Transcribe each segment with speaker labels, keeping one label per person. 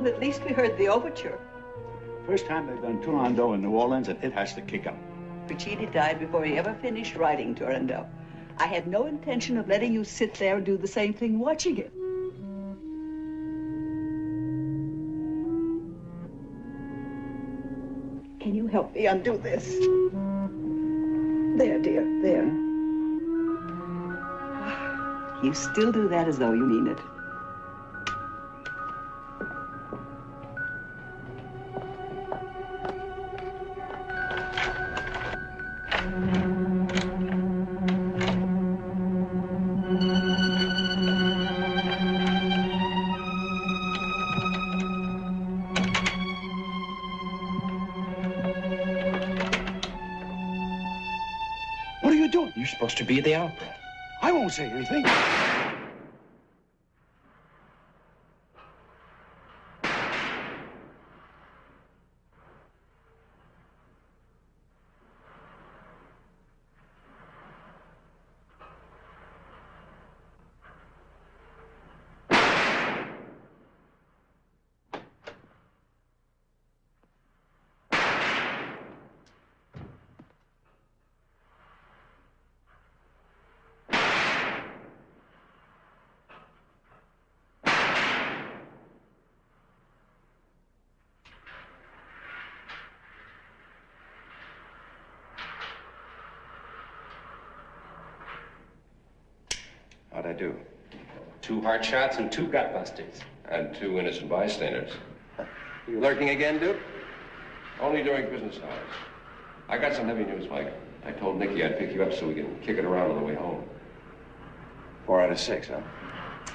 Speaker 1: Well, at least we heard the overture.
Speaker 2: First time they've done Turandot in New Orleans, and it has to kick up.
Speaker 1: Puccini died before he ever finished writing Turandot. I had no intention of letting you sit there and do the same thing watching it. Can you help me undo this? There, dear, there. You still do that as though you mean it.
Speaker 2: What are you doing?
Speaker 3: You're supposed to be at the opera.
Speaker 2: I won't say anything.
Speaker 4: How'd I do?
Speaker 5: 2 heart shots and 2 gut busters.
Speaker 4: And 2 innocent bystanders.
Speaker 5: You lurking again, Duke?
Speaker 4: Only during business hours. I got some heavy news, Mike. I told Nicky I'd pick you up so we can kick it around on the way home.
Speaker 5: 4 out of 6, huh?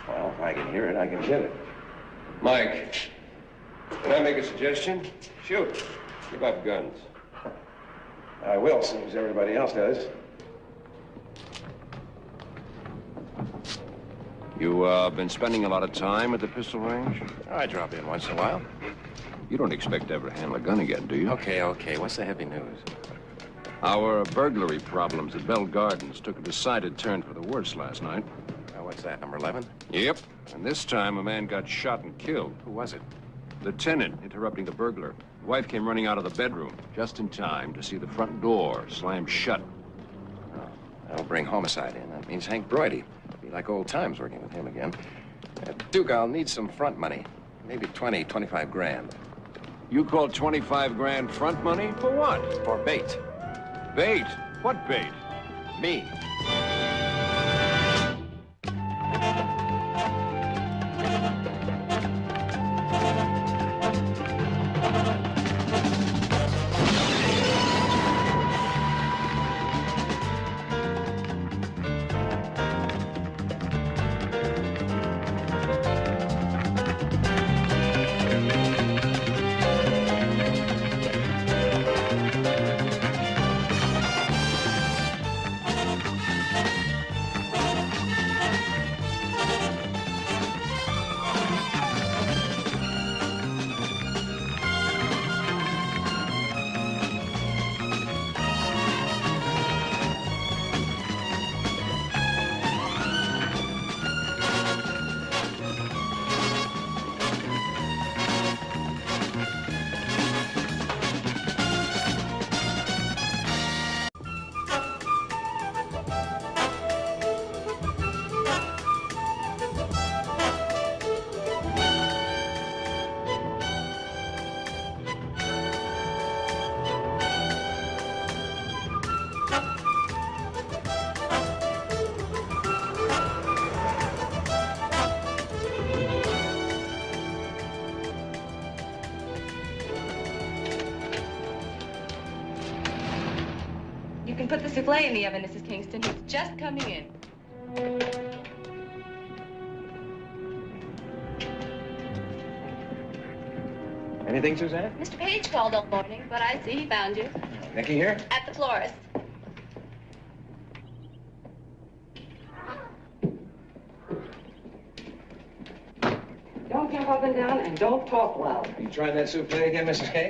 Speaker 5: Well, if I can hear it, I can hit it.
Speaker 4: Mike, can I make a suggestion?
Speaker 5: Shoot.
Speaker 4: Give up guns.
Speaker 5: I will, same as everybody else does.
Speaker 4: You, been spending a lot of time at the pistol range?
Speaker 5: I drop in once in a while.
Speaker 4: You don't expect to ever handle a gun again, do you?
Speaker 5: Okay. What's the heavy news?
Speaker 4: Our burglary problems at Bell Gardens took a decided turn for the worse last night.
Speaker 5: What's that, number 11?
Speaker 4: Yep. And this time, a man got shot and killed.
Speaker 5: Who was it?
Speaker 4: The tenant interrupting the burglar. The wife came running out of the bedroom just in time to see the front door slam shut.
Speaker 5: Oh, that'll bring homicide in. That means Hank Broidy. Be like old times working with him again. Duke, I'll need some front money. Maybe 20, 25 grand.
Speaker 4: You call 25 grand front money? For what?
Speaker 5: For bait.
Speaker 4: Bait? What bait?
Speaker 5: Me.
Speaker 6: You can put the souffle in the oven, Mrs. Kingston. He's just coming in.
Speaker 5: Anything, Suzanne?
Speaker 6: Mr. Page called all morning, but I see he found you.
Speaker 5: Nicky here?
Speaker 6: At the florist.
Speaker 7: Don't jump up and down and don't talk loud.
Speaker 5: Are you trying that souffle again, Mrs. K?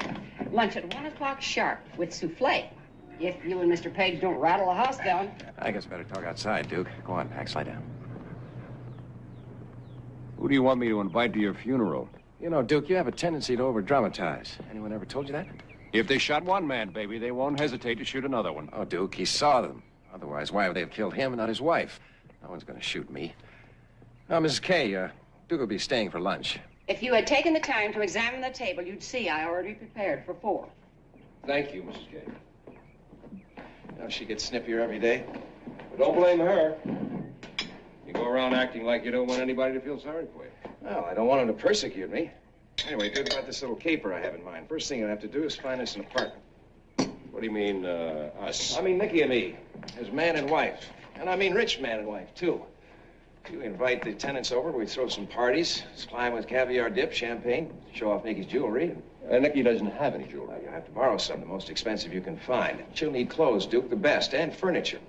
Speaker 7: Lunch at 1 o'clock sharp with souffle. If you and Mr. Page don't rattle the house down.
Speaker 5: I guess better talk outside, Duke. Go on, Max, lie down.
Speaker 4: Who do you want me to invite to your funeral?
Speaker 5: You know, Duke, you have a tendency to over-dramatize. Anyone ever told you that?
Speaker 3: If they shot one man, baby, they won't hesitate to shoot another one.
Speaker 5: Oh, Duke, he saw them. Otherwise, why would they have killed him and not his wife? No one's gonna shoot me. Now, Mrs. Kay, Duke will be staying for lunch.
Speaker 7: If you had taken the time to examine the table, you'd see I already prepared for 4.
Speaker 4: Thank you, Mrs. Kay.
Speaker 5: You know, she gets snippier every day.
Speaker 4: But don't blame her. You go around acting like you don't want anybody to feel sorry for you.
Speaker 5: Well, I don't want him to persecute me. Anyway, Duke, about this little caper I have in mind. First thing you have to do is find us an apartment.
Speaker 4: What do you mean, us?
Speaker 5: I mean, Nicky and me, as man and wife. And I mean rich man and wife, too. You invite the tenants over, we throw some parties, supply them with caviar dip, champagne, show off Nicky's jewelry.
Speaker 4: Nicky doesn't have any jewelry.
Speaker 5: Well, you have to borrow some, the most expensive you can find. She'll need clothes, Duke, the best, and furniture.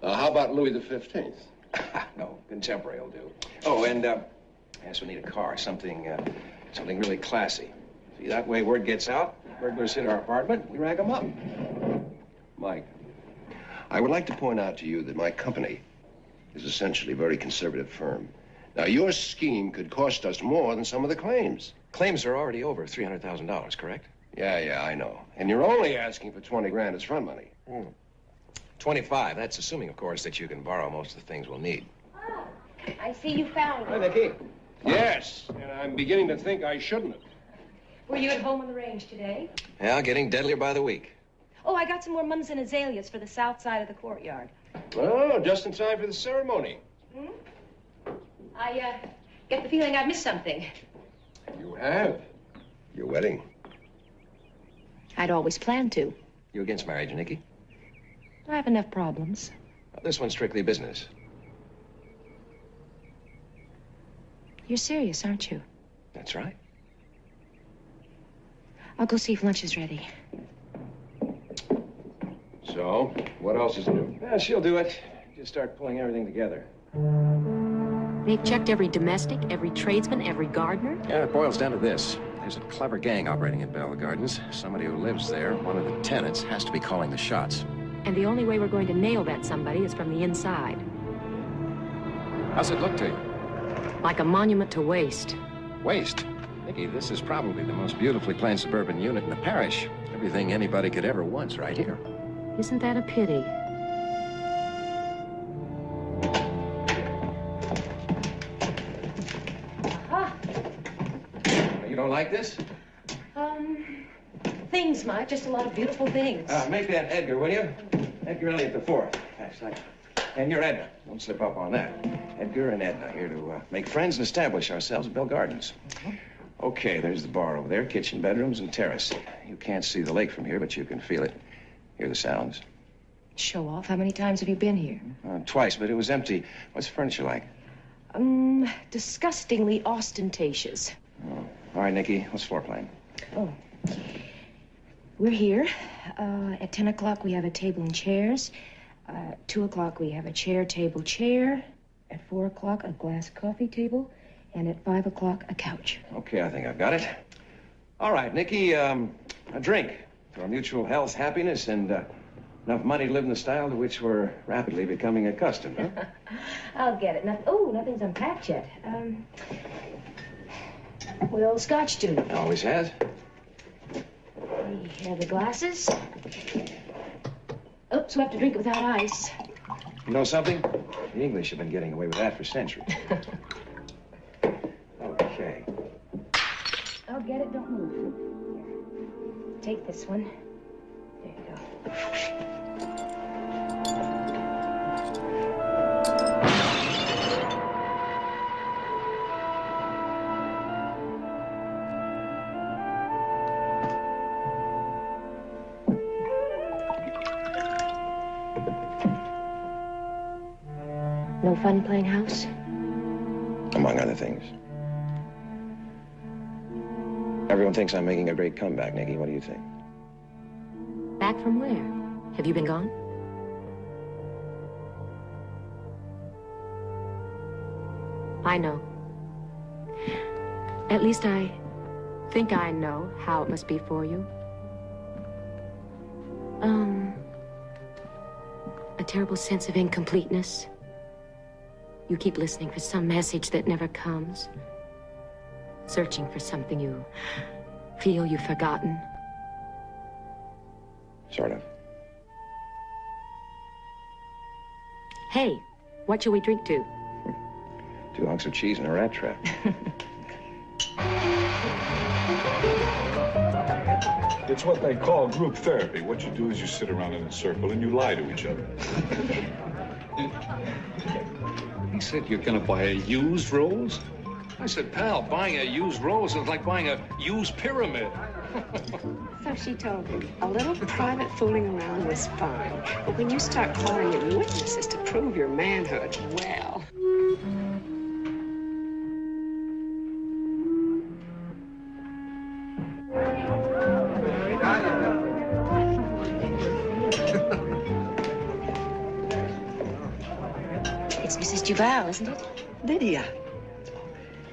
Speaker 4: How about Louis the 15th?
Speaker 5: No, contemporary will do. Oh, and, yes, we'll need a car, something really classy. See, that way word gets out, burglars hit our apartment, we rag them up.
Speaker 4: Mike.
Speaker 8: I would like to point out to you that my company is essentially a very conservative firm. Now, your scheme could cost us more than some of the claims.
Speaker 5: Claims are already over $300,000, correct?
Speaker 8: Yeah, I know. And you're only asking for 20 grand as front money.
Speaker 5: 25, that's assuming, of course, that you can borrow most of the things we'll need.
Speaker 6: Oh, I see you found
Speaker 5: Hi,
Speaker 6: it.
Speaker 5: Nicky.
Speaker 4: Yes, and I'm beginning to think I shouldn't have.
Speaker 6: Were you at home on the range today?
Speaker 5: Yeah, getting deadlier by the week.
Speaker 6: Oh, I got some more mums and azaleas for the south side of the courtyard.
Speaker 4: Oh, just in time for the ceremony.
Speaker 6: I get the feeling I missed something.
Speaker 4: You have?
Speaker 8: Your wedding.
Speaker 6: I'd always planned to.
Speaker 5: You against marriage, Nicky?
Speaker 6: I have enough problems.
Speaker 5: Well, this one's strictly business.
Speaker 6: You're serious, aren't you?
Speaker 5: That's right.
Speaker 6: I'll go see if lunch is ready.
Speaker 4: So, what else is new?
Speaker 5: Yeah, she'll do it. Just start pulling everything together.
Speaker 9: They've checked every domestic, every tradesman, every gardener.
Speaker 5: Yeah, it boils down to this. There's a clever gang operating in Bell Gardens. Somebody who lives there, one of the tenants, has to be calling the shots.
Speaker 9: And the only way we're going to nail that somebody is from the inside.
Speaker 5: How's it look to you?
Speaker 9: Like a monument to waste.
Speaker 5: Waste. Nicky, this is probably the most beautifully planned suburban unit in the parish. Everything anybody could ever want's right here.
Speaker 9: Isn't that a pity?
Speaker 5: You don't like this?
Speaker 6: Things, Mike, just a lot of beautiful things.
Speaker 5: Make that Edgar, will you? Edgar Elliot IV. That's right. And you're Edna. Don't slip up on that. Edgar and Edna here to make friends and establish ourselves at Bell Gardens. Okay, there's the bar over there, kitchen, bedrooms, and terrace. You can't see the lake from here, but you can feel it. Hear the sounds.
Speaker 6: Show off. How many times have you been here?
Speaker 5: Twice, but it was empty. What's the furniture like?
Speaker 6: Disgustingly ostentatious.
Speaker 5: Oh. All right, Nicky, what's floor plan?
Speaker 6: Oh. We're here. At 10 o'clock, we have a table and chairs. 2 o'clock, we have a chair, table, chair. At 4 o'clock, a glass coffee table. And at 5 o'clock, a couch.
Speaker 5: Okay, I think I've got it. All right, Nicky, a drink to our mutual health, happiness, and enough money to live in the style to which we're rapidly becoming accustomed, huh?
Speaker 6: I'll get it. Nothing's unpacked yet. Well, scotch do.
Speaker 5: Always has.
Speaker 6: We have the glasses. Oops, we have to drink it without ice.
Speaker 5: You know something? The English have been getting away with that for centuries. Okay.
Speaker 6: I'll get it, don't move. Here. Take this one. There you go. No fun playing house?
Speaker 5: Among other things. Everyone thinks I'm making a great comeback, Nicky. What do you think?
Speaker 9: Back from where? Have you been gone? I know. At least I think I know how it must be for you. A terrible sense of incompleteness. You keep listening for some message that never comes. Searching for something you feel you've forgotten?
Speaker 5: Sort of.
Speaker 9: Hey, what shall we drink to?
Speaker 5: 2 hunks of cheese and a rat trap.
Speaker 10: It's what they call group therapy. What you do is you sit around in a circle and you lie to each other.
Speaker 3: He said you're gonna buy a used rose? I said, pal, buying a used rose is like buying a used pyramid.
Speaker 11: So she told him a little private fooling around was fine. But when you start calling in witnesses to prove your manhood, well...
Speaker 6: It's Mrs. Duval, isn't it?
Speaker 1: Lydia,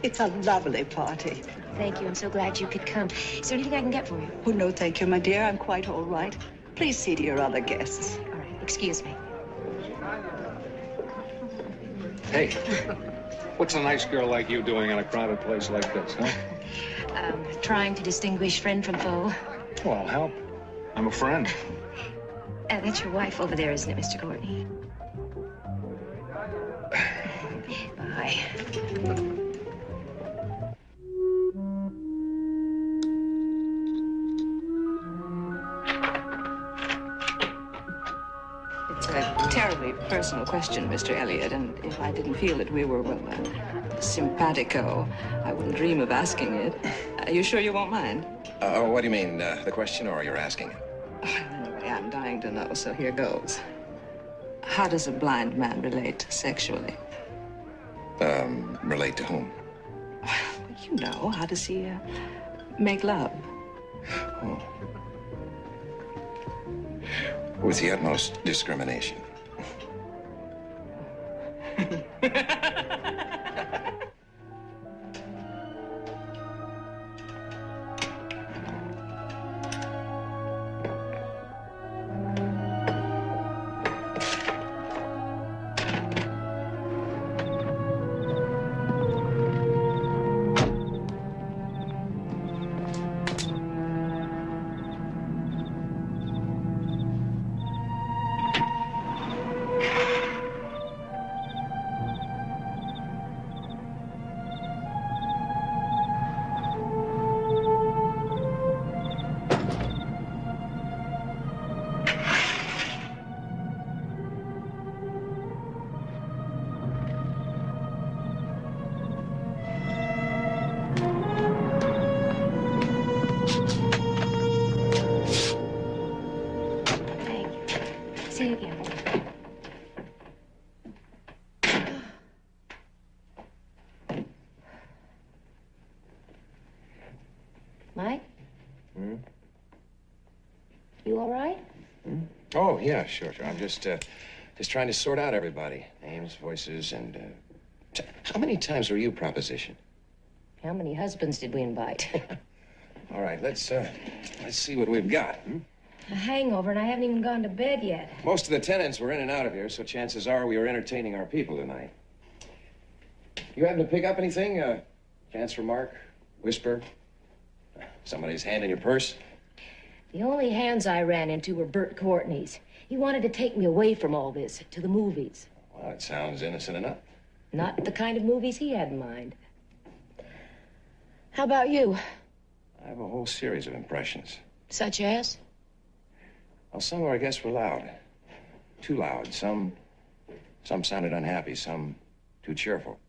Speaker 1: it's a lovely party.
Speaker 6: Thank you. I'm so glad you could come. Is there anything I can get for you?
Speaker 1: Oh, no, thank you, my dear. I'm quite all right. Please see to your other guests.
Speaker 6: All right. Excuse me.
Speaker 3: Hey, what's a nice girl like you doing in a crowded place like this, huh?
Speaker 6: Trying to distinguish friend from foe.
Speaker 3: Well, I'll help. I'm a friend.
Speaker 6: That's your wife over there, isn't it, Mr. Courtney? Bye.
Speaker 1: It's a terribly personal question, Mr. Elliot, and if I didn't feel that we were, well, simpatico, I wouldn't dream of asking it. Are you sure you won't mind?
Speaker 5: What do you mean, the question, or you're asking?
Speaker 1: Anyway, I'm dying to know, so here goes. How does a blind man relate sexually?
Speaker 5: Relate to whom?
Speaker 1: You know, how does he make love?
Speaker 5: Oh. With the utmost discrimination.
Speaker 6: See you again. Mike?
Speaker 5: Hmm?
Speaker 6: You all right?
Speaker 5: Hmm? Oh, yeah, sure. I'm just trying to sort out everybody. Names, voices, and, how many times were you propositioned?
Speaker 6: How many husbands did we invite?
Speaker 5: All right, let's see what we've got, hmm?
Speaker 6: A hangover, and I haven't even gone to bed yet.
Speaker 5: Most of the tenants were in and out of here, so chances are we were entertaining our people tonight. You happen to pick up anything? Chance remark? Whisper? Somebody's hand in your purse?
Speaker 6: The only hands I ran into were Bert Courtney's. He wanted to take me away from all this, to the movies.
Speaker 5: Well, it sounds innocent enough.
Speaker 6: Not the kind of movies he had in mind. How about you?
Speaker 5: I have a whole series of impressions.
Speaker 6: Such as?
Speaker 5: Well, some of our guests were loud. Too loud. Some sounded unhappy, some too cheerful.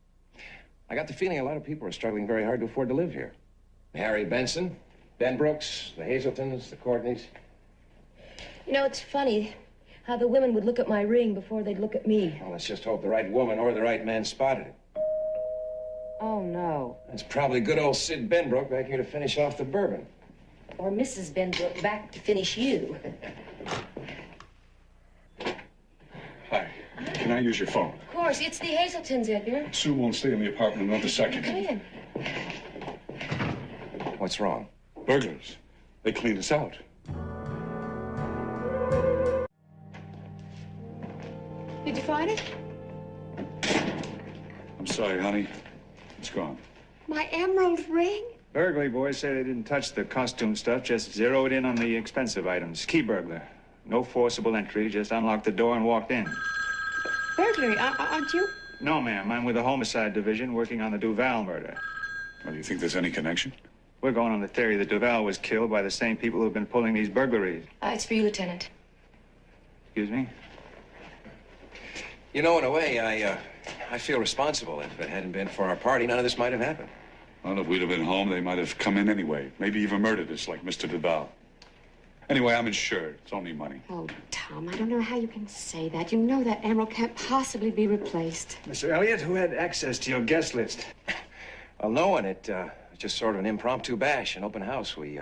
Speaker 5: I got the feeling a lot of people are struggling very hard to afford to live here. Harry Benson, Ben Brooks, the Hazeltons, the Courtneys.
Speaker 6: You know, it's funny how the women would look at my ring before they'd look at me.
Speaker 5: Well, let's just hope the right woman or the right man spotted it.
Speaker 6: Oh, no.
Speaker 5: That's probably good old Sid Benbrook back here to finish off the bourbon.
Speaker 6: Or Mrs. Benbrook back to finish you.
Speaker 10: Hi. Can I use your phone?
Speaker 6: Of course, it's the Hazeltons, Edgar.
Speaker 10: Sue won't stay in the apartment another second.
Speaker 6: Come in.
Speaker 5: What's wrong?
Speaker 10: Burglars. They cleaned us out.
Speaker 11: Did you find it?
Speaker 10: I'm sorry, honey. It's gone.
Speaker 11: My emerald ring?
Speaker 12: Burglary boys say they didn't touch the costume stuff, just zeroed in on the expensive items. Key burglar. No forcible entry, just unlocked the door and walked in.
Speaker 11: Burglary, aren't you?
Speaker 12: No, ma'am. I'm with the homicide division working on the Duval murder.
Speaker 10: Well, do you think there's any connection?
Speaker 12: We're going on the theory that Duval was killed by the same people who've been pulling these burglaries.
Speaker 6: It's for you, Lieutenant.
Speaker 12: Excuse me?
Speaker 5: You know, in a way, I feel responsible. If it hadn't been for our party, none of this might have happened.
Speaker 10: Well, if we'd have been home, they might have come in anyway. Maybe even murdered us like Mr. Duval. Anyway, I'm insured. It's only money.
Speaker 11: Oh, Tom, I don't know how you can say that. You know that emerald can't possibly be replaced.
Speaker 12: Mr. Elliott, who had access to your guest list?
Speaker 5: Well, no one. It was just sort of an impromptu bash, an open house. We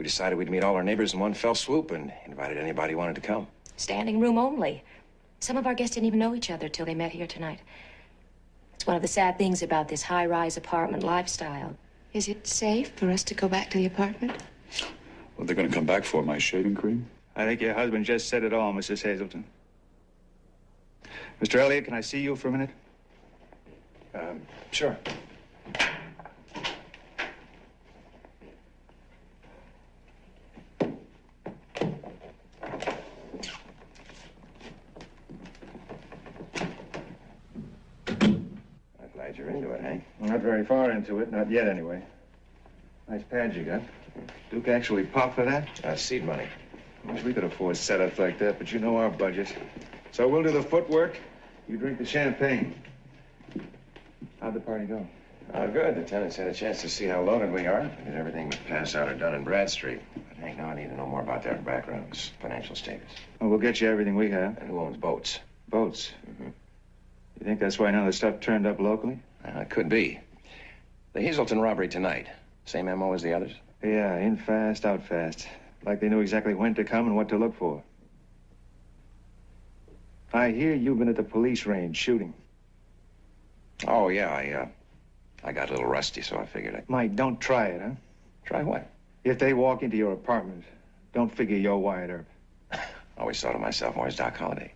Speaker 5: decided we'd meet all our neighbors in one fell swoop and invited anybody who wanted to come.
Speaker 6: Standing room only. Some of our guests didn't even know each other till they met here tonight. It's one of the sad things about this high-rise apartment lifestyle.
Speaker 11: Is it safe for us to go back to the apartment?
Speaker 10: What, they're going to come back for? My shaving cream?
Speaker 12: I think your husband just said it all, Mrs. Hazelton. Mr. Elliott, can I see you for a minute?
Speaker 5: Sure. I'm glad you're into it, Hank.
Speaker 12: Not very far into it, not yet anyway. Nice pads you got. Duke actually popped for that?
Speaker 5: Seed money.
Speaker 12: Wish we could afford setups like that, but you know our budget. So we'll do the footwork. You drink the champagne. How'd the party go?
Speaker 5: Oh, good. The tenants had a chance to see how loaded we are. Because everything was passed out or done in Bradstreet. But Hank, now I need to know more about their backgrounds, financial status.
Speaker 12: Well, we'll get you everything we have.
Speaker 5: And who owns boats?
Speaker 12: Boats? Mm-hmm. You think that's why none of the stuff turned up locally?
Speaker 5: It could be. The Hazelton robbery tonight. Same MO as the others?
Speaker 12: Yeah, in fast, out fast. Like they knew exactly when to come and what to look for. I hear you've been at the police range shooting.
Speaker 5: Oh, yeah, I got a little rusty, so I figured
Speaker 12: Mike, don't try it, huh?
Speaker 5: Try what?
Speaker 12: If they walk into your apartment, don't figure you're Wyatt Earp.
Speaker 5: I always thought of myself more as Doc Holliday.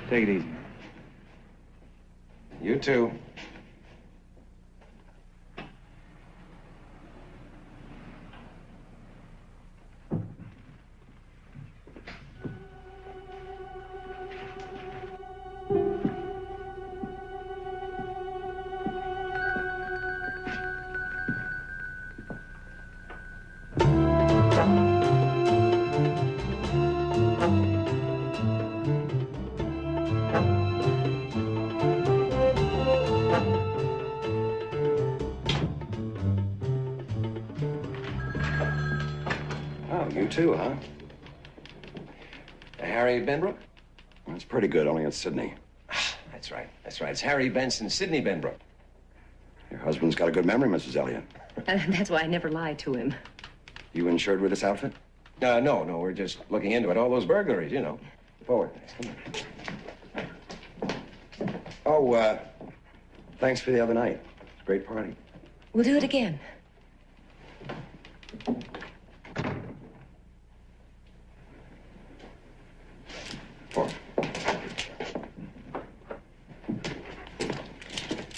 Speaker 12: Take it easy.
Speaker 5: You too. You too, huh? Harry Benbrook?
Speaker 8: That's pretty good, only it's Sydney.
Speaker 5: That's right. It's Harry Benson, Sidney Benbrook.
Speaker 8: Your husband's got a good memory, Mrs. Elliott.
Speaker 6: That's why I never lie to him.
Speaker 8: You insured with this outfit?
Speaker 5: No, we're just looking into it. All those burglaries, you know. Forward.
Speaker 8: Oh, thanks for the other night. It's a great party.
Speaker 6: We'll do it again.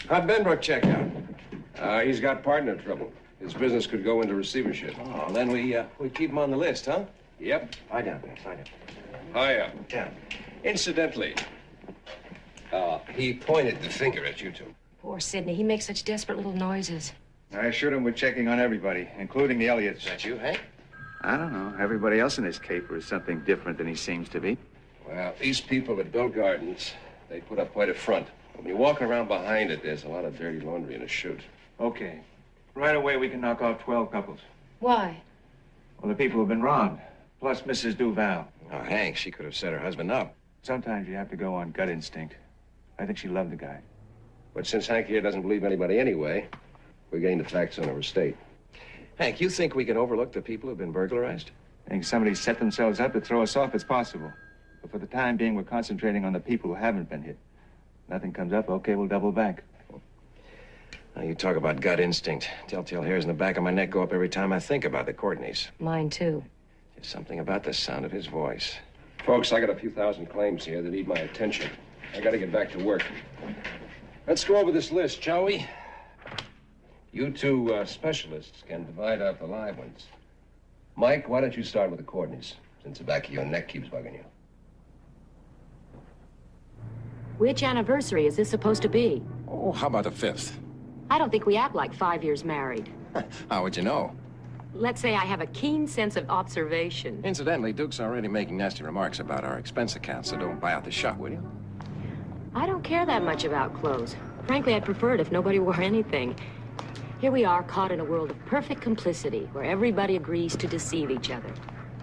Speaker 5: How'd Benbrook check out?
Speaker 4: He's got partner trouble. His business could go into receivership.
Speaker 5: Oh, then we keep him on the list, huh?
Speaker 4: Yep.
Speaker 5: Lie down, Ben. Lie down.
Speaker 4: Hiya.
Speaker 5: Down.
Speaker 4: Incidentally, he pointed the finger at you two.
Speaker 6: Poor Sidney. He makes such desperate little noises.
Speaker 12: I assured him we're checking on everybody, including the Elliots.
Speaker 5: Is that you, Hank?
Speaker 12: I don't know. Everybody else in this caper is something different than he seems to be.
Speaker 4: Well, these people at Bill Gardens, they put up quite a front. When you walk around behind it, there's a lot of dirty laundry in a chute.
Speaker 12: Okay. Right away, we can knock off 12 couples.
Speaker 6: Why?
Speaker 12: Well, the people who've been robbed, plus Mrs. Duval.
Speaker 5: Oh, Hank, she could have set her husband up.
Speaker 12: Sometimes you have to go on gut instinct. I think she loved the guy.
Speaker 4: But since Hank here doesn't believe anybody anyway, we're getting the facts on our estate.
Speaker 5: Hank, you think we can overlook the people who've been burglarized?
Speaker 12: I think somebody set themselves up to throw us off. It's possible. But for the time being, we're concentrating on the people who haven't been hit. Nothing comes up, okay, we'll double back.
Speaker 5: Now, you talk about gut instinct. Telltale hairs in the back of my neck go up every time I think about the Courtneys.
Speaker 6: Mine, too.
Speaker 5: There's something about the sound of his voice.
Speaker 4: Folks, I got a few thousand claims here that need my attention. I gotta get back to work. Let's go over this list, shall we? You two specialists can divide up the live ones. Mike, why don't you start with the Courtneys, since the back of your neck keeps bugging you?
Speaker 9: Which anniversary is this supposed to be?
Speaker 5: Oh, how about the 5th?
Speaker 9: I don't think we act like 5 years married.
Speaker 5: How would you know?
Speaker 9: Let's say I have a keen sense of observation.
Speaker 5: Incidentally, Duke's already making nasty remarks about our expense account, so don't buy out the shot, will you?
Speaker 9: I don't care that much about clothes. Frankly, I'd prefer it if nobody wore anything. Here we are, caught in a world of perfect complicity, where everybody agrees to deceive each other.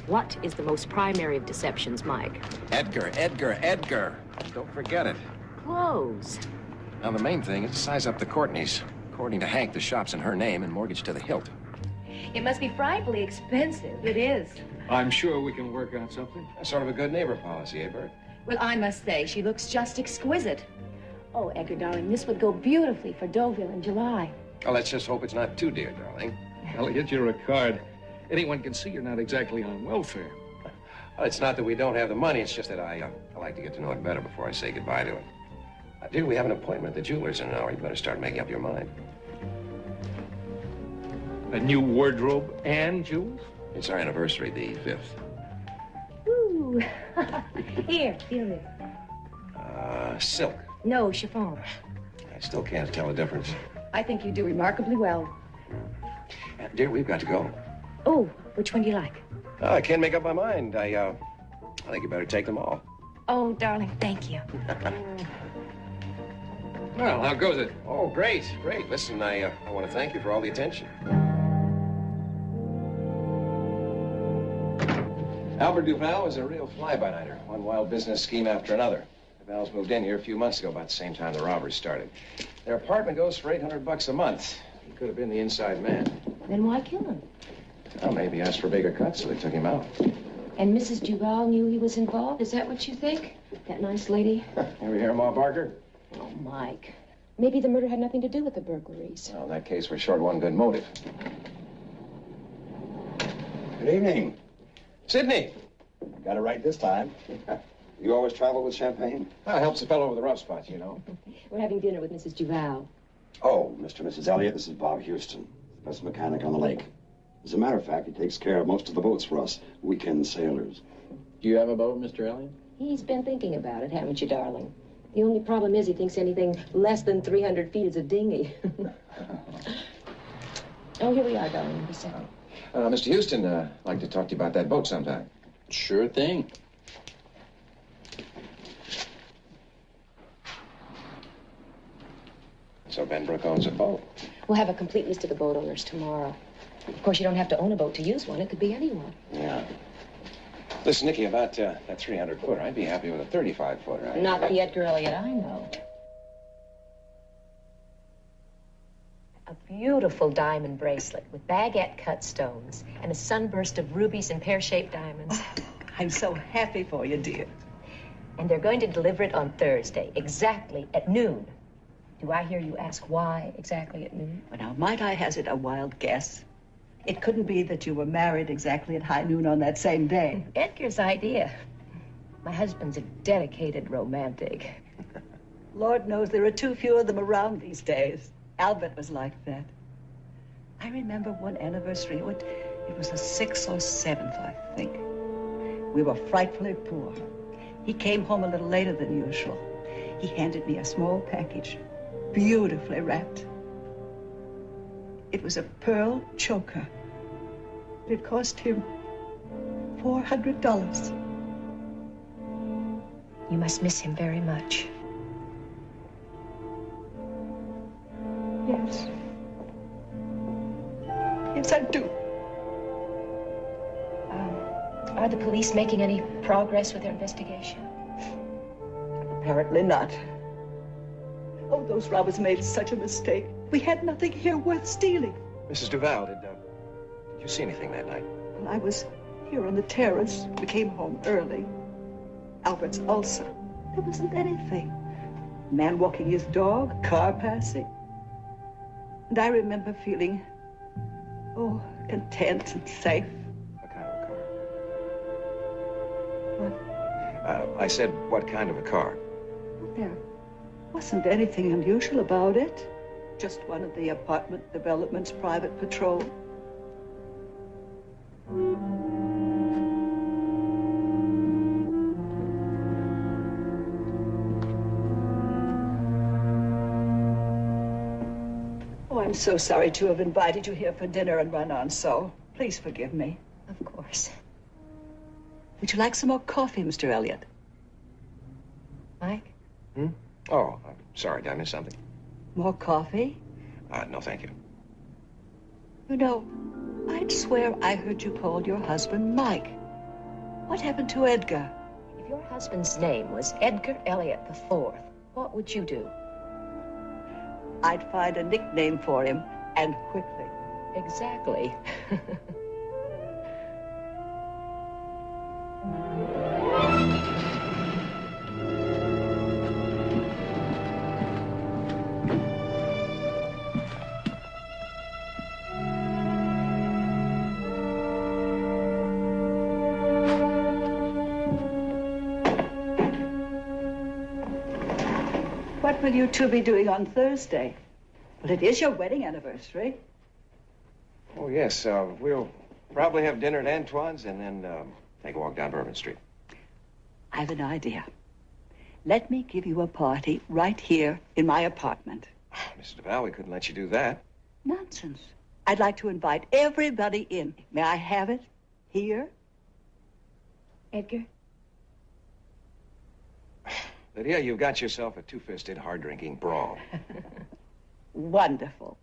Speaker 9: What is the most primary of deceptions, Mike?
Speaker 5: Edgar, Edgar, Edgar. Don't forget it.
Speaker 9: Clothes.
Speaker 5: Now, the main thing is to size up the Courtneys. According to Hank, the shop's in her name and mortgaged to the hilt.
Speaker 6: It must be frightfully expensive. It is.
Speaker 3: I'm sure we can work out something.
Speaker 5: That's sort of a good neighbor policy, eh, Bert?
Speaker 6: Well, I must say, she looks just exquisite. Oh, Edgar, darling, this would go beautifully for Deauville in July.
Speaker 5: Well, let's just hope it's not too dear, darling.
Speaker 3: Elliot, you're a card. Anyone can see you're not exactly on welfare.
Speaker 5: Well, it's not that we don't have the money. It's just that I like to get to know it better before I say goodbye to it. Dear, we have an appointment at the jeweler's in an hour. You better start making up your mind.
Speaker 3: A new wardrobe and jewels?
Speaker 5: It's our anniversary, the 5th.
Speaker 6: Ooh. Here, feel this.
Speaker 5: Silk.
Speaker 6: No, chiffon.
Speaker 5: I still can't tell the difference.
Speaker 6: I think you do remarkably well.
Speaker 5: Dear, we've got to go.
Speaker 6: Oh, which one do you like?
Speaker 5: I can't make up my mind. I think you better take them all.
Speaker 6: Oh, darling, thank you.
Speaker 3: Well, how goes it?
Speaker 5: Oh, great, great. Listen, I want to thank you for all the attention. Albert Duval is a real fly-by-nighter. One wild business scheme after another. Duval's moved in here a few months ago, about the same time the robbery started. Their apartment goes for $800 a month. He could have been the inside man.
Speaker 6: Then why kill him?
Speaker 5: Well, maybe he asked for a bigger cut, so they took him out.
Speaker 6: And Mrs. Duval knew he was involved? Is that what you think? That nice lady?
Speaker 5: Ever hear of Ma Barker?
Speaker 6: Oh, Mike. Maybe the murder had nothing to do with the burglaries.
Speaker 5: Well, in that case, we're short one good motive.
Speaker 2: Good evening.
Speaker 5: Sydney!
Speaker 2: Got it right this time. You always travel with champagne?
Speaker 5: Well, it helps a fellow with the rough spots, you know.
Speaker 6: We're having dinner with Mrs. Duval.
Speaker 2: Oh, Mr. and Mrs. Elliott, this is Bob Houston, the best mechanic on the lake. As a matter of fact, he takes care of most of the boats for us, weekend sailors.
Speaker 13: Do you have a boat, Mr. Elliott?
Speaker 6: He's been thinking about it, haven't you, darling? The only problem is he thinks anything less than 300 feet is a dinghy. Oh, here we are, darling, number 7.
Speaker 5: Mr. Houston, I'd like to talk to you about that boat sometime.
Speaker 13: Sure thing.
Speaker 5: So Benbrook owns a boat.
Speaker 6: We'll have a complete list of the boat owners tomorrow. Of course, you don't have to own a boat to use one. It could be anyone.
Speaker 5: Yeah. Listen, Nicky, about that 300-footer, I'd be happy with a 35-footer.
Speaker 6: Not the Edgar Elliott I know. A beautiful diamond bracelet with baguette cut stones and a sunburst of rubies and pear-shaped diamonds.
Speaker 14: I'm so happy for you, dear.
Speaker 6: And they're going to deliver it on Thursday, exactly at noon. Do I hear you ask why exactly at noon?
Speaker 14: Well, now, might I hazard a wild guess? It couldn't be that you were married exactly at high noon on that same day.
Speaker 6: Edgar's idea. My husband's a dedicated romantic.
Speaker 14: Lord knows there are too few of them around these days. Albert was like that. I remember one anniversary. It was the 6th or 7th, I think. We were frightfully poor. He came home a little later than usual. He handed me a small package, beautifully wrapped. It was a pearl choker. It cost him $400.
Speaker 6: You must miss him very much.
Speaker 14: Yes. Yes, I do.
Speaker 6: Are the police making any progress with their investigation?
Speaker 14: Apparently not. Oh, those robbers made such a mistake. We had nothing here worth stealing.
Speaker 5: Mrs. Duval, did you see anything that night?
Speaker 14: When I was here on the terrace, we came home early. Albert's ulcer. There wasn't anything. Man walking his dog, car passing. And I remember feeling, content and safe.
Speaker 5: What kind of a car?
Speaker 14: What?
Speaker 5: I said, what kind of a car?
Speaker 14: There wasn't anything unusual about it. Just one of the apartment development's private patrol. Oh, I'm so sorry to have invited you here for dinner and run on so. Please forgive me.
Speaker 6: Of course.
Speaker 14: Would you like some more coffee, Mr. Elliot?
Speaker 6: Mike?
Speaker 5: Oh, I'm sorry. Did I miss something?
Speaker 14: More coffee?
Speaker 5: No, thank you.
Speaker 14: You know, I'd swear I heard you call your husband Mike. What happened to Edgar?
Speaker 6: If your husband's name was Edgar Elliot IV, what would you do?
Speaker 14: I'd find a nickname for him, and quickly.
Speaker 6: Exactly.
Speaker 14: What will you two be doing on Thursday? Well, it is your wedding anniversary.
Speaker 5: Oh, yes. We'll probably have dinner at Antoine's and then take a walk down Bourbon Street.
Speaker 14: I have an idea. Let me give you a party right here in my apartment.
Speaker 5: Mrs. DeVal, we couldn't let you do that.
Speaker 14: Nonsense. I'd like to invite everybody in. May I have it here?
Speaker 6: Edgar?
Speaker 5: Lydia, you've got yourself a two-fisted, hard-drinking brawl.
Speaker 14: Wonderful.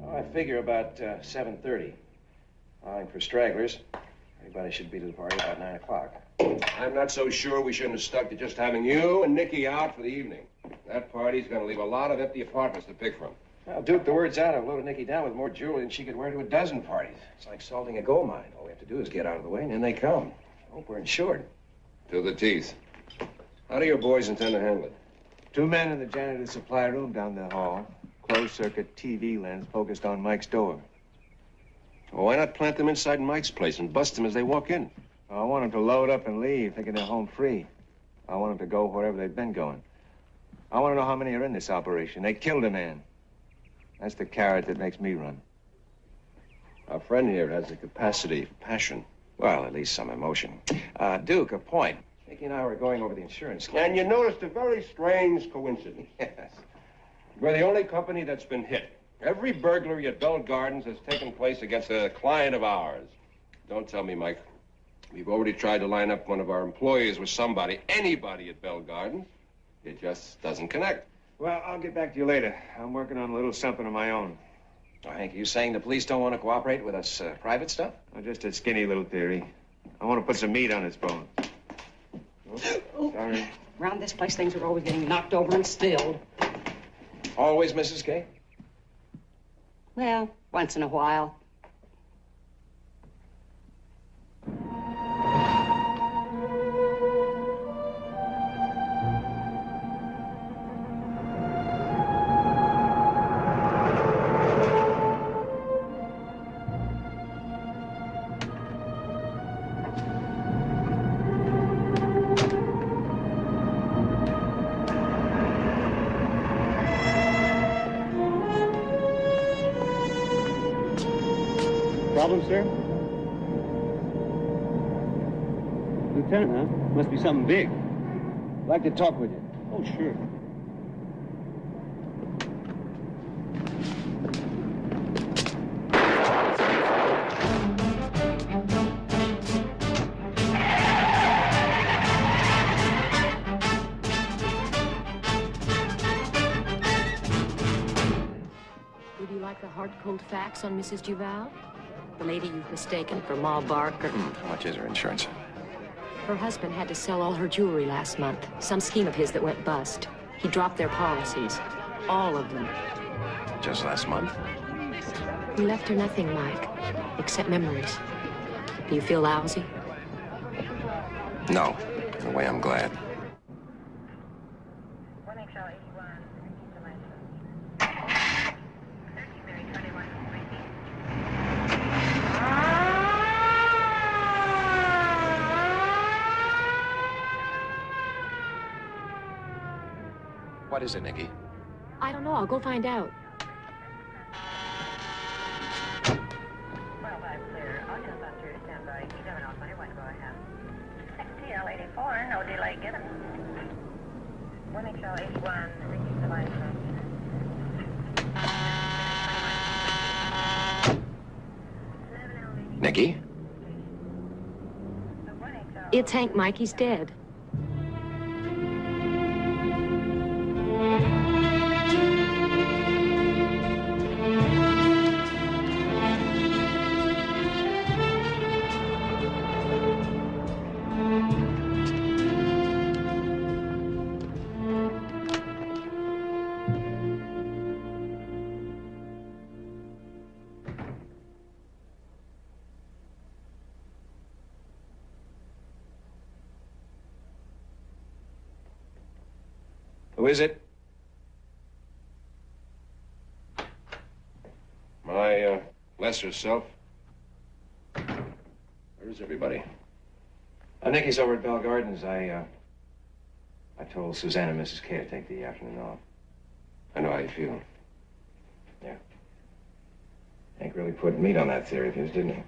Speaker 5: I figure about 7:30. Allowing for stragglers. Everybody should be to the party about 9 o'clock.
Speaker 4: I'm not so sure we shouldn't have stuck to just having you and Nikki out for the evening. That party's going to leave a lot of empty apartments to pick from.
Speaker 5: Well, Duke, the word's out. I've loaded Nikki down with more jewelry than she could wear to a dozen parties. It's like salting a gold mine. All we have to do is get out of the way, and then they come. Hope we're insured.
Speaker 4: To the teeth. How do your boys intend to handle it?
Speaker 12: 2 men in the janitor's supply room down the hall. Closed-circuit TV lens focused on Mike's door.
Speaker 4: Well, why not plant them inside Mike's place and bust them as they walk in?
Speaker 12: I want them to load up and leave, thinking they're home free. I want them to go wherever they've been going. I want to know how many are in this operation. They killed a man. That's the carrot that makes me run.
Speaker 4: Our friend here has the capacity for passion.
Speaker 5: Well, at least some emotion. Duke, a point. Nikki and I were going over the insurance claim.
Speaker 4: And you noticed a very strange coincidence.
Speaker 5: Yes.
Speaker 4: We're the only company that's been hit. Every burglary at Bell Gardens has taken place against a client of ours. Don't tell me, Mike. We've already tried to line up one of our employees with somebody, anybody at Bell Gardens. It just doesn't connect.
Speaker 12: Well, I'll get back to you later. I'm working on a little something of my own.
Speaker 5: Oh, Hank, are you saying the police don't want to cooperate with us private stuff?
Speaker 12: Just a skinny little theory. I want to put some meat on his bone. Oh, sorry.
Speaker 7: Around this place, things are always getting knocked over and spilled.
Speaker 5: Always, Mrs. Kay?
Speaker 7: Well, once in a while.
Speaker 15: Problem, sir? Lieutenant, huh? Must be something big. I'd like to talk with you. Oh, sure.
Speaker 9: Would you like the hard-cold facts on Mrs. Duval? The lady you've mistaken for Ma Barker.
Speaker 5: How much is her insurance?
Speaker 9: Her husband had to sell all her jewelry last month. Some scheme of his that went bust. He dropped their policies. All of them.
Speaker 5: Just last month?
Speaker 9: He left her nothing, Mike, except memories. Do you feel lousy?
Speaker 5: No. In a way, I'm glad. What is it, Nicky?
Speaker 9: I don't know. I'll go find out.
Speaker 16: TL84, no delay given. 1XL81, reaching the line approach.
Speaker 5: Nicky?
Speaker 9: It's Hank, Mike. He's dead.
Speaker 5: Who is it?
Speaker 4: My lesser self. Where is everybody?
Speaker 5: Nicky's over at Bell Gardens. I told Suzanne and Mrs. K to take the afternoon off.
Speaker 4: I know how you feel.
Speaker 5: Yeah. Hank really put meat on that theory of his, didn't he?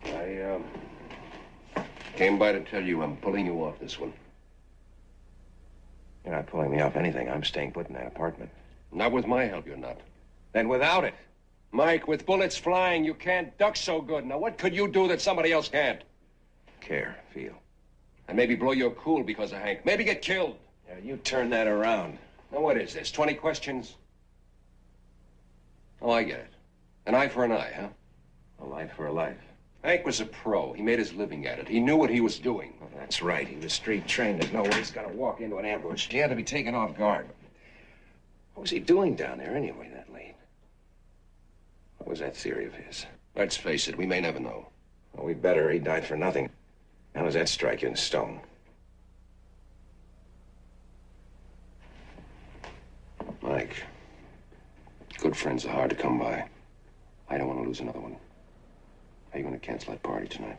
Speaker 4: I came by to tell you I'm pulling you off this one.
Speaker 5: You're not pulling me off anything. I'm staying put in that apartment.
Speaker 4: Not with my help, you're not.
Speaker 5: Then without it.
Speaker 4: Mike, with bullets flying, you can't duck so good. Now, what could you do that somebody else can't?
Speaker 5: Care, feel.
Speaker 4: And maybe blow your cool because of Hank. Maybe get killed.
Speaker 5: Yeah, you turn that around.
Speaker 4: Now, what is this, 20 questions? Oh, I get it. An eye for an eye, huh?
Speaker 5: A life for a life.
Speaker 4: Hank was a pro. He made his living at it. He knew what he was doing.
Speaker 5: Well, that's right. He was street trained. There's no way he's gonna walk into an ambush. He had to be taken off guard. What was he doing down there anyway that late? What was that theory of his?
Speaker 4: Let's face it, we may never know.
Speaker 5: Well, we better. He died for nothing. How does that strike you in stone?
Speaker 4: Mike, good friends are hard to come by. I don't want to lose another one. Are you going to cancel that party tonight?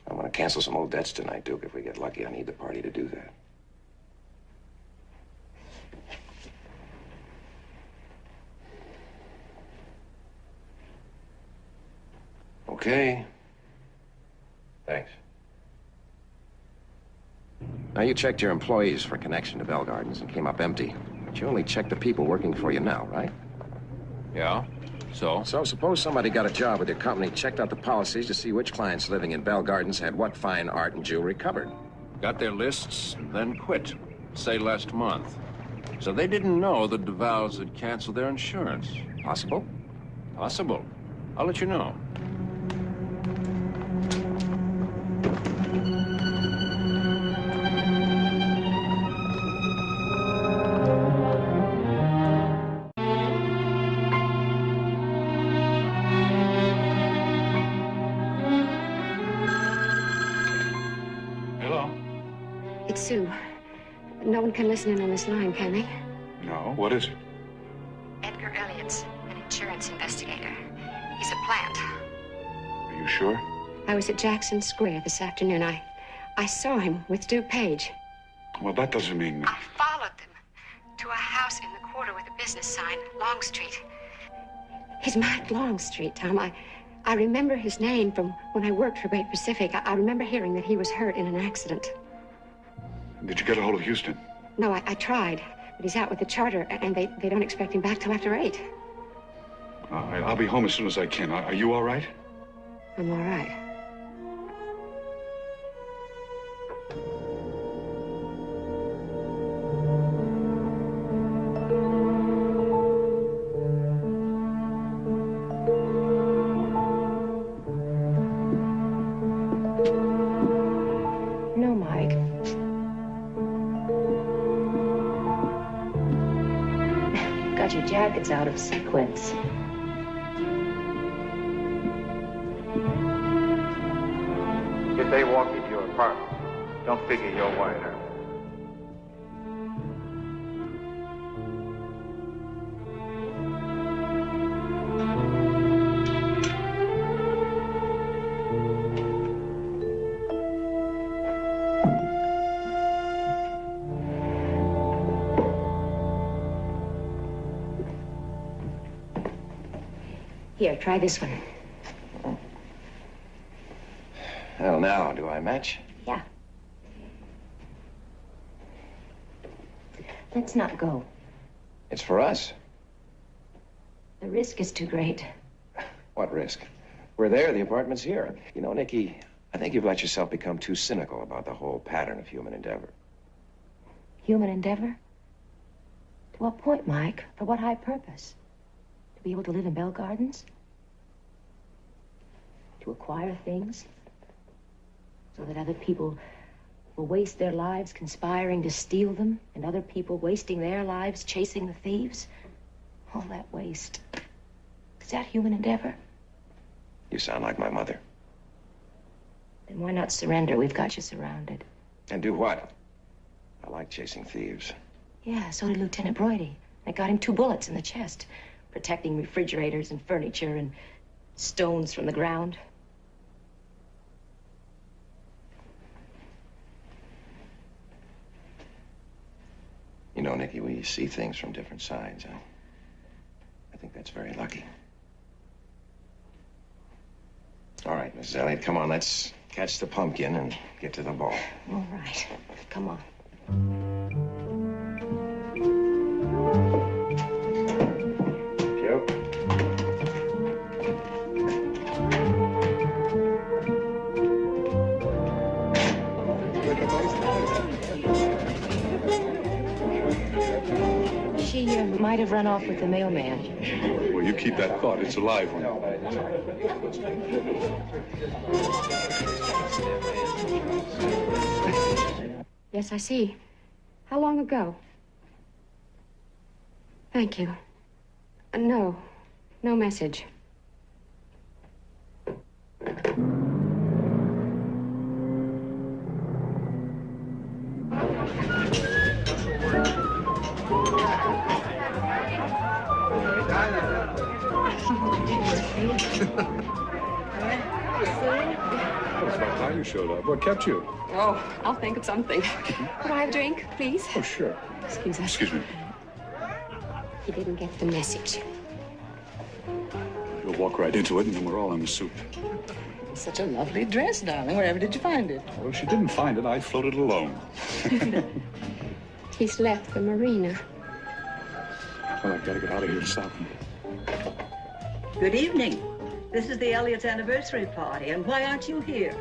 Speaker 5: I'm going to cancel some old debts tonight, Duke. If we get lucky, I need the party to do that.
Speaker 4: Okay.
Speaker 5: Thanks. Now, you checked your employees for connection to Bell Gardens and came up empty. But you only checked the people working for you now, right?
Speaker 3: Yeah? So?
Speaker 5: So suppose somebody got a job with your company, checked out the policies to see which clients living in Bell Gardens had what fine art and jewelry covered.
Speaker 4: Got their lists, then quit. Say last month. So they didn't know the DeVals had canceled their insurance.
Speaker 5: Possible?
Speaker 4: Possible. I'll let you know.
Speaker 11: Sue, no one can listen in on this line, can they?
Speaker 10: No. What is it?
Speaker 11: Edgar Elliott's an insurance investigator. He's a plant.
Speaker 10: Are you sure?
Speaker 11: I was at Jackson Square this afternoon. I saw him with Duke Page.
Speaker 10: Well, that doesn't mean...
Speaker 11: I followed them to a house in the quarter with a business sign, Longstreet. He's Mike Longstreet, Tom. I remember his name from when I worked for Great Pacific. I remember hearing that he was hurt in an accident.
Speaker 10: Did you get a hold of Houston?
Speaker 11: No, I tried, but he's out with the charter, and they don't expect him back till after 8.
Speaker 10: All right, I'll be home as soon as I can. Are you all right?
Speaker 11: I'm all right. No, Mike. Got your jackets out of sequence.
Speaker 12: If they walk into your apartment, don't figure you're wired out.
Speaker 6: Here, try this one.
Speaker 5: Well, now, do I match?
Speaker 6: Yeah. Let's not go.
Speaker 5: It's for us.
Speaker 6: The risk is too great.
Speaker 5: What risk? We're there, the apartment's here. You know, Nikki, I think you've let yourself become too cynical about the whole pattern of human endeavor.
Speaker 6: Human endeavor? To what point, Mike? For what high purpose? To be able to live in Bell Gardens? To acquire things? So that other people will waste their lives conspiring to steal them, and other people wasting their lives chasing the thieves? All that waste. Is that human endeavor?
Speaker 5: You sound like my mother.
Speaker 6: Then why not surrender? We've got you surrounded.
Speaker 5: And do what? I like chasing thieves.
Speaker 6: Yeah, so did Lieutenant Broidy. I got him 2 bullets in the chest, protecting refrigerators and furniture and stones from the ground.
Speaker 5: You know, Nikki, we see things from different sides. I think that's very lucky. All right, Mrs. Elliott, come on, let's catch the pumpkin and get to the ball.
Speaker 6: All right, come on.
Speaker 5: Joe?
Speaker 6: She might have run off with the mailman.
Speaker 10: Well, you keep that thought. It's a live one.
Speaker 11: Yes, I see. How long ago? Thank you. No message.
Speaker 10: It's about time you showed up. What kept you?
Speaker 1: Oh, I'll think of something. Could I have a drink, please?
Speaker 10: Oh, sure.
Speaker 11: Excuse us.
Speaker 10: Excuse me.
Speaker 11: He didn't get the message.
Speaker 10: You'll walk right into it, and then we're all in the soup.
Speaker 14: Such a lovely dress, darling. Wherever did you find it?
Speaker 10: Well, if she didn't find it, I'd float it alone.
Speaker 11: He's left the marina.
Speaker 10: Well, I've got to get out of here to stop him.
Speaker 14: Good evening. This is the Elliott's anniversary party, and why aren't you here?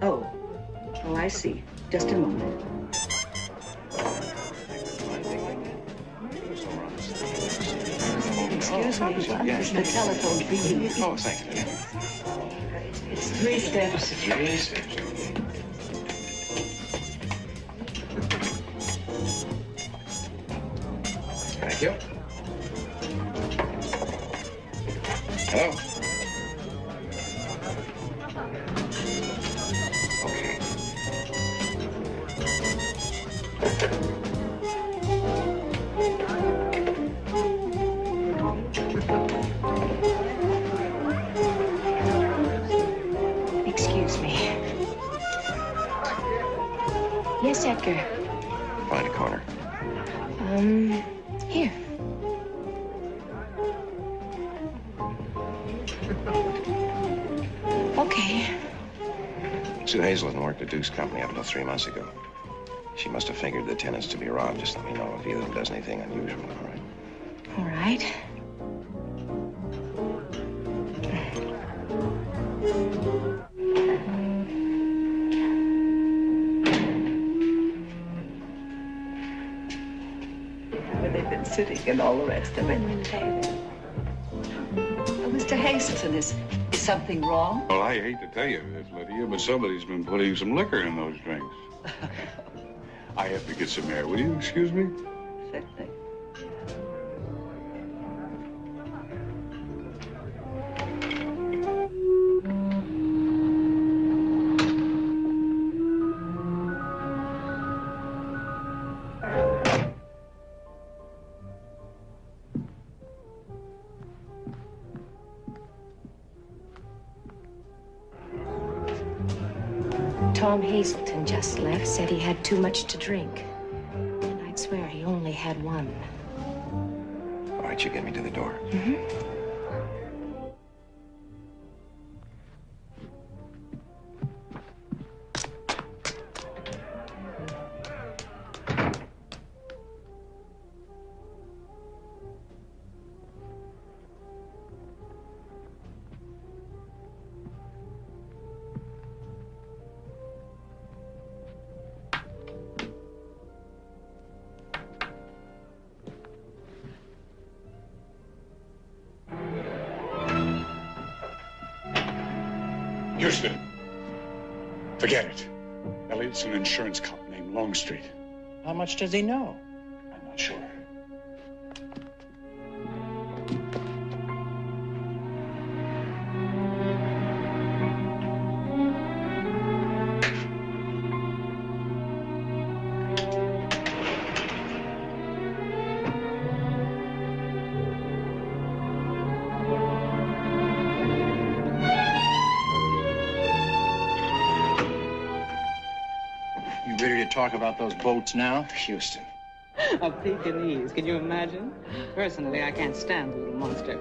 Speaker 14: Oh, I see. Just a moment. Excuse me,
Speaker 5: Yes.
Speaker 14: the telephone's ringing.
Speaker 5: Oh, thank you.
Speaker 14: It's 3 steps.
Speaker 5: 3 steps. Thank you. Hello? Okay.
Speaker 6: Excuse me. Yes, Edgar.
Speaker 5: Find a corner.
Speaker 6: Here. Okay.
Speaker 5: Sue Hazelton worked at Duke's company up until 3 months ago. She must have figured the tenants to be robbed. Just let me know if either of them does anything unusual, all right?
Speaker 6: All right.
Speaker 14: Where they've been sitting and all the rest of it. Oh, Mr. Hazelton, is something wrong?
Speaker 10: Well, I hate to tell you this, Lydia, but somebody's been putting some liquor in those drinks. I have to get some air. Will you excuse me?
Speaker 14: Certainly.
Speaker 6: Tom Hazelton just left, said he had too much to drink. And I'd swear he only had one.
Speaker 5: All right, you get me to the door.
Speaker 6: Mm-hmm.
Speaker 10: Houston. Forget it. Elliot's an insurance cop named Longstreet.
Speaker 13: How much does he know?
Speaker 10: I'm not sure.
Speaker 13: Ready to talk about those boats now?
Speaker 5: Houston.
Speaker 17: A Pekingese, can you imagine? Personally, I can't stand the little monster.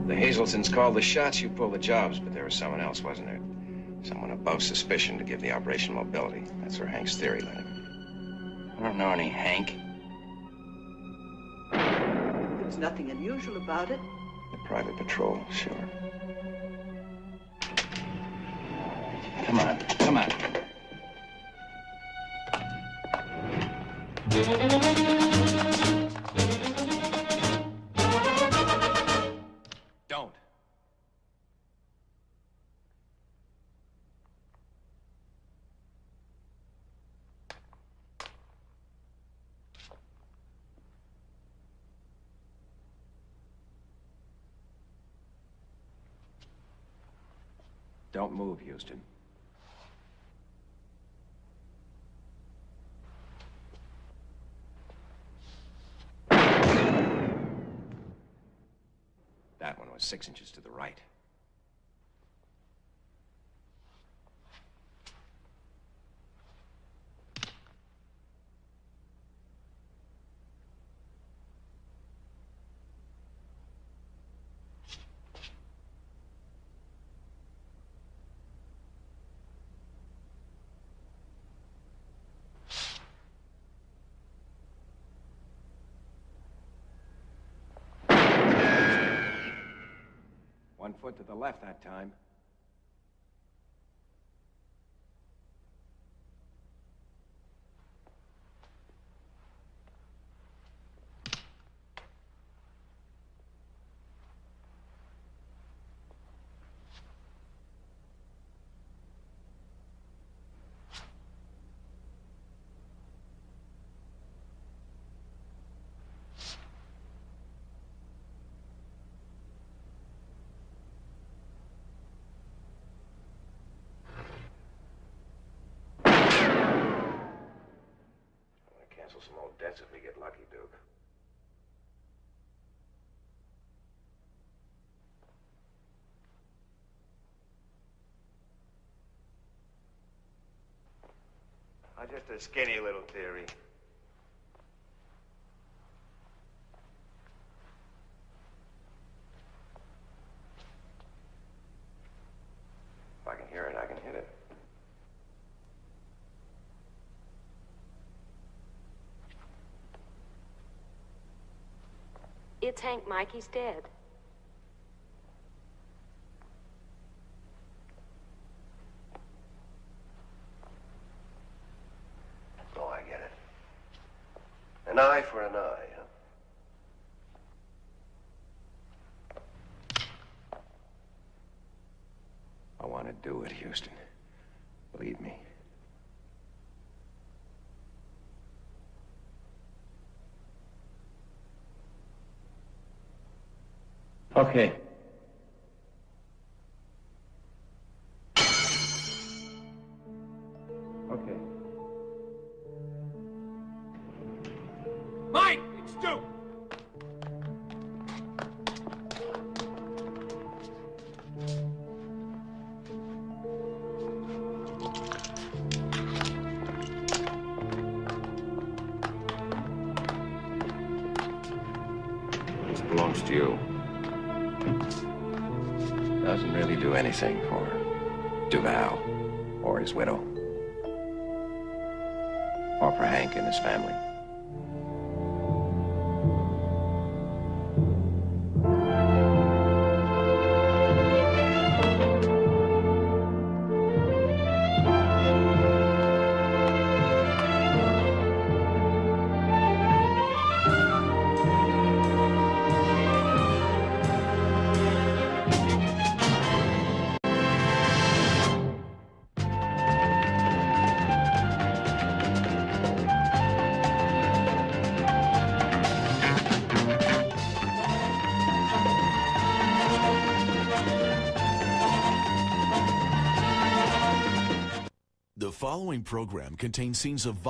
Speaker 5: The Hazelsons called the shots, you pulled the jobs, but there was someone else, wasn't there? Someone above suspicion to give the operation mobility. That's where Hank's theory led.
Speaker 13: I don't know any Hank.
Speaker 14: There's nothing unusual about it.
Speaker 5: The private patrol, sure.
Speaker 13: Come on, come on.
Speaker 5: Don't. Don't move, Houston. That one was 6 inches to the right. One foot to the left that time. Cancel some old debts if we get lucky, Duke.
Speaker 12: Just a skinny little theory.
Speaker 5: If I can hear it, I can hit it.
Speaker 9: It's Hank. Mikey's dead.
Speaker 8: Oh, I get it. An eye for an eye, huh?
Speaker 5: I want to do it, Houston. Believe me.
Speaker 13: Okay.
Speaker 12: Okay.
Speaker 5: Mike, it's Duke. This belongs to you. Doesn't really do anything for Duval or his widow or for Hank and his family.
Speaker 18: following program contains scenes of